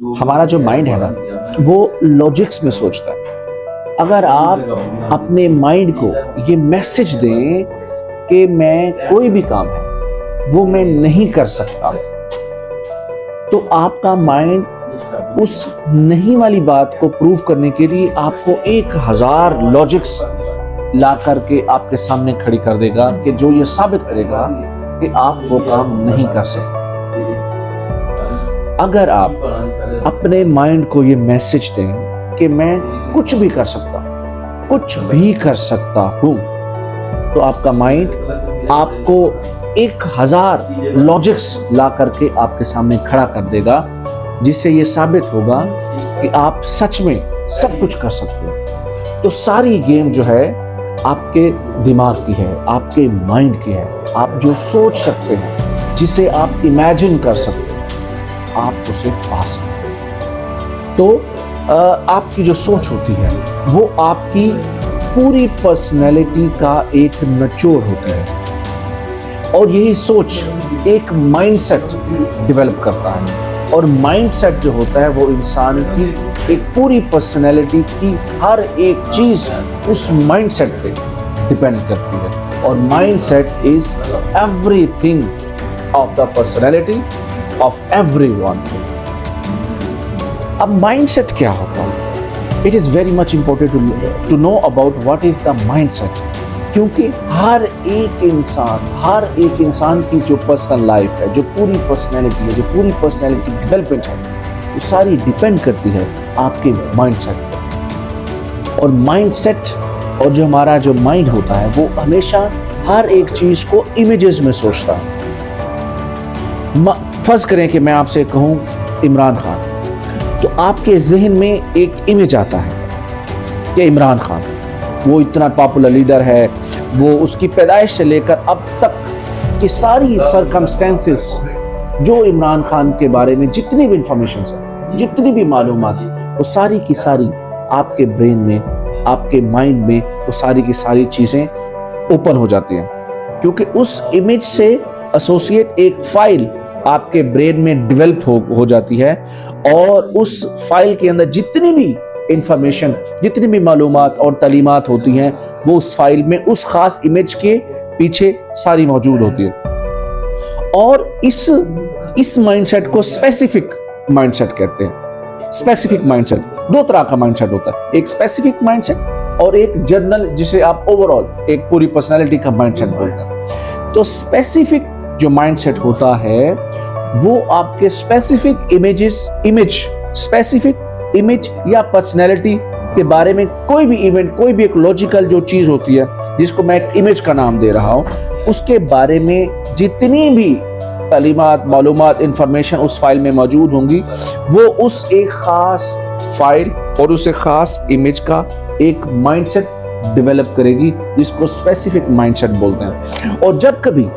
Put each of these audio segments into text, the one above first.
हमारा जो माइंड है ना, वो लॉजिक्स में सोचता है। अगर आप अपने माइंड को ये मैसेज दें कि मैं कोई भी काम है वो मैं नहीं कर सकता, तो आपका माइंड उस नहीं वाली बात को प्रूव करने के लिए आपको 1000 लॉजिक्स ला करके आपके सामने खड़ी कर देगा कि जो ये साबित करेगा कि आप वो काम नहीं कर सकते। अगर आप अपने माइंड को ये मैसेज दें कि मैं कुछ भी कर सकता हूं, कुछ भी कर सकता हूं, तो आपका माइंड आपको 1000 लॉजिक्स ला करके आपके सामने खड़ा कर देगा, जिससे ये साबित होगा कि आप सच में सब कुछ कर सकते हो। तो सारी गेम जो है आपके दिमाग की है, आपके माइंड की है। आप जो सोच सकते हैं, जिसे आप इमेजिन कर सकते हैं, आप उसे पा सकते हैं। तो आपकी जो सोच होती है वो आपकी पूरी पर्सनैलिटी का एक निचोड़ होती है, और यही सोच एक माइंडसेट डेवलप करता है। और माइंडसेट जो होता है वो इंसान की एक पूरी पर्सनैलिटी की हर एक चीज उस माइंडसेट पे डिपेंड करती है। और mindset is everything of the personality of everyone. अब माइंडसेट क्या होता है? It is very much important to know about what is the mindset, क्योंकि हर एक इंसान की जो पर्सनल लाइफ है, जो पूरी पर्सनैलिटी है, जो पूरी पर्सनैलिटी डेवलपमेंट है, वो सारी डिपेंड करती है आपके माइंडसेट पर। और माइंडसेट और जो हमारा जो माइंड होता है वो हमेशा हर एक चीज को इमेजेस में सोचता है। फर्ज करें कि मैं आपसे कहूं इमरान खान, तो आपके ज़हन में एक इमेज आता है कि इमरान खान वो इतना पॉपुलर लीडर है, वो उसकी पैदाइश से लेकर अब तक की सारी सर्कमस्टेंसेस, जो इमरान खान के बारे में जितनी भी इंफॉर्मेशन है, जितनी भी मालूमात है, वो सारी की सारी आपके ब्रेन में, आपके माइंड में वो सारी की सारी चीज़ें ओपन हो जाती हैं, क्योंकि उस इमेज से एसोसिएट एक फाइल आपके ब्रेन में डेवलप हो जाती है। और उस फाइल के अंदर जितनी भी इंफॉर्मेशन, जितनी भी मालूमात और तालीमात होती हैं, वो उस फाइल में उस खास इमेज के पीछे सारी मौजूद होती है। और इस माइंडसेट को स्पेसिफिक माइंडसेट कहते हैं। स्पेसिफिक माइंडसेट, दो तरह का माइंडसेट होता है, एक स्पेसिफिक माइंडसेट और एक जनरल, जिसे आप ओवरऑल एक पूरी पर्सनालिटी का माइंडसेट बोलते हैं। तो स्पेसिफिक जो माइंडसेट होता है वो आपके स्पेसिफिक इमेज या पर्सनैलिटी के बारे में कोई भी इवेंट, कोई भी एक लॉजिकल जो चीज होती है, जिसको मैं एक इमेज का नाम दे रहा हूं, उसके बारे में जितनी भी तालीमात, मालूमात, इंफॉर्मेशन उस फाइल में मौजूद होंगी, वो उस एक खास फाइल और उस एक खास इमेज का एक माइंडसेट डेवलप करेगी, जिसको स्पेसिफिक माइंडसेट बोलते हैं। और जब कभी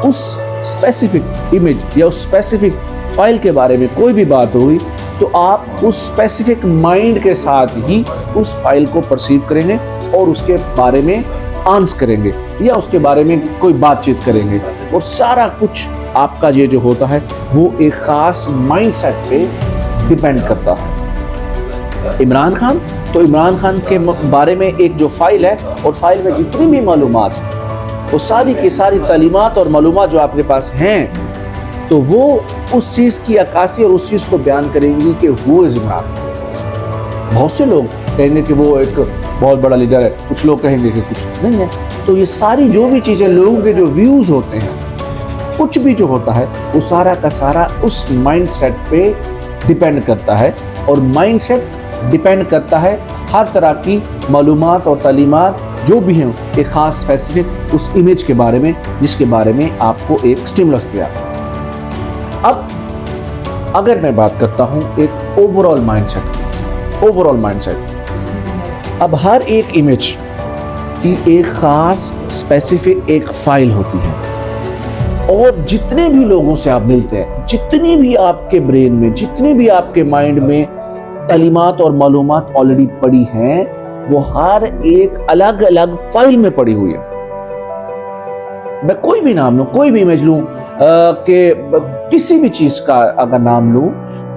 उस स्पेसिफिक इमेज या उस स्पेसिफिक फाइल के बारे में कोई भी बात हुई, तो आप उस स्पेसिफिक माइंड के साथ ही उस फाइल को परसीव करेंगे और उसके बारे में आंसर करेंगे या उसके बारे में कोई बातचीत करेंगे। और सारा कुछ आपका ये जो होता है वो एक खास माइंडसेट पे डिपेंड करता है। इमरान खान, तो इमरान खान के बारे में एक जो फाइल है, और फाइल में जितनी भी मालूमात है, वो सारी की सारी तालीमात और मालूमात जो आपके पास हैं, तो वो उस चीज की अक्कासी और उस चीज को बयान करेंगी कि वो इमरान। बहुत से लोग कहेंगे कि वो एक बहुत बड़ा लीडर है, कुछ लोग कहेंगे कि कुछ नहीं है। तो ये सारी जो भी चीजें, लोगों के जो व्यूज होते हैं, कुछ भी जो होता है, वो सारा का सारा उस माइंडसेट पे डिपेंड करता है। और माइंडसेट डिपेंड करता है हर तरह की मालूमात और तालीमात जो भी हैं, एक खास स्पेसिफिक उस इमेज के बारे में, जिसके बारे में आपको एक स्टिमुलस दिया। अब अगर मैं बात करता हूं एक ओवरऑल माइंडसेट, अब हर एक इमेज की एक खास स्पेसिफिक एक फाइल होती है, और जितने भी लोगों से आप मिलते हैं, जितनी भी आपके ब्रेन में, जितनी भी आपके माइंड में तालीमात और मालूमात ऑलरेडी पड़ी हैं, वो हर एक अलग अलग फाइल में पड़ी हुई है। मैं कोई भी नाम लूं, कोई भी इमेज लूं, कि किसी भी चीज का अगर नाम लूं,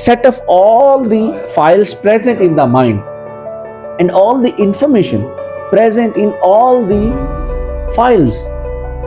set of all the files present in the mind and all the information present in all the files،